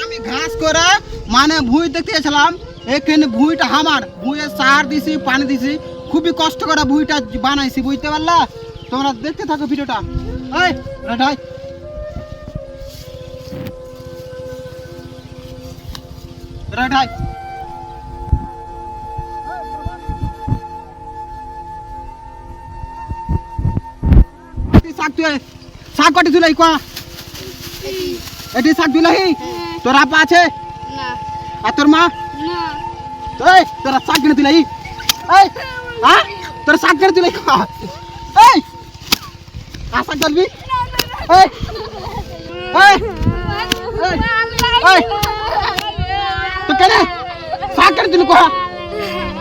আমি ঘাস করে মানে ভুঁই দেখতে গেছিলাম, এখানে ভুঁইটা আমার ভুঁয়ে সার দিছি পানি দিছি, খুবই কষ্ট করে ভুঁইটা বানাইছি, বুঝতে পারলা? তোমরা দেখতে থাকো ভিডিওটা। এই রাঠাই রাঠাই শাক তুই শাক কটি তুলাই কোয়া এটি শাক তুলাই তোর আপা আছে না আর তোর মা? না এই তোরা শাক কিনে তুলাই, এই হ্যাঁ তোরা শাক কিনে তুলাই কোয়া, এই শাক তুলবি, এই এই এই তো কেন শাক কিনে তুলি কোয়া?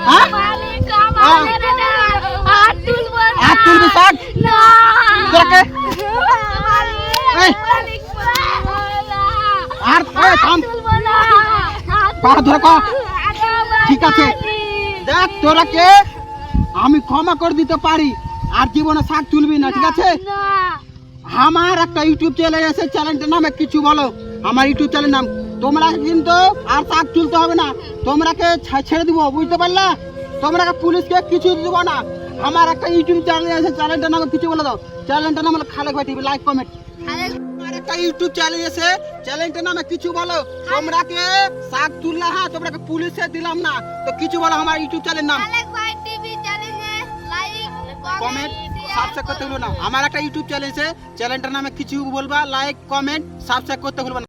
হ্যাঁ আর তুলবি শাক তোকে এই আর এই থাম পা ধরে কো, ঠিক আছে দেখ তোরাকে আমি ক্ষমা করে দিতে পারি, আর জীবনে শাক তুলবি না, ঠিক আছে? আমার একটা ইউটিউব চ্যানেল আছে, চ্যানেলটার নামে কিছু বলো, আমার ইউটিউব চ্যানেল নাম। তোমরা কিন্তু আর শাক তুলতে হবে না, তোমরাকে ছেড়ে দিব, বুঝতে পারলা? তোমরাকে পুলিশকে কিছু দিব না। আমার একটা ইউটিউব চ্যানেল আছে, চ্যানেলটার নামে কিছু বলে দাও। চ্যানেলটার নাম হলো খালেক ভাই টিভি, লাইক কমেন্ট। আমার একটা ইউটিউব চ্যানেল আছে, চ্যানেলটার নামে কিছু বলো। তোমরাকে শাক তুললা, হ্যাঁ তোমরাকে পুলিশে দিলাম না, তো কিছু বলো আমার ইউটিউব চ্যানেলের নাম। কমেন্ট সাবস্ক্রাইব করতে ভুলবে না। আমার একটা ইউটিউব চ্যানেল আছে, চ্যানেলটার নামে কিছু বলবা, লাইক কমেন্ট সাবস্ক্রাইব করতে ভুলবে না।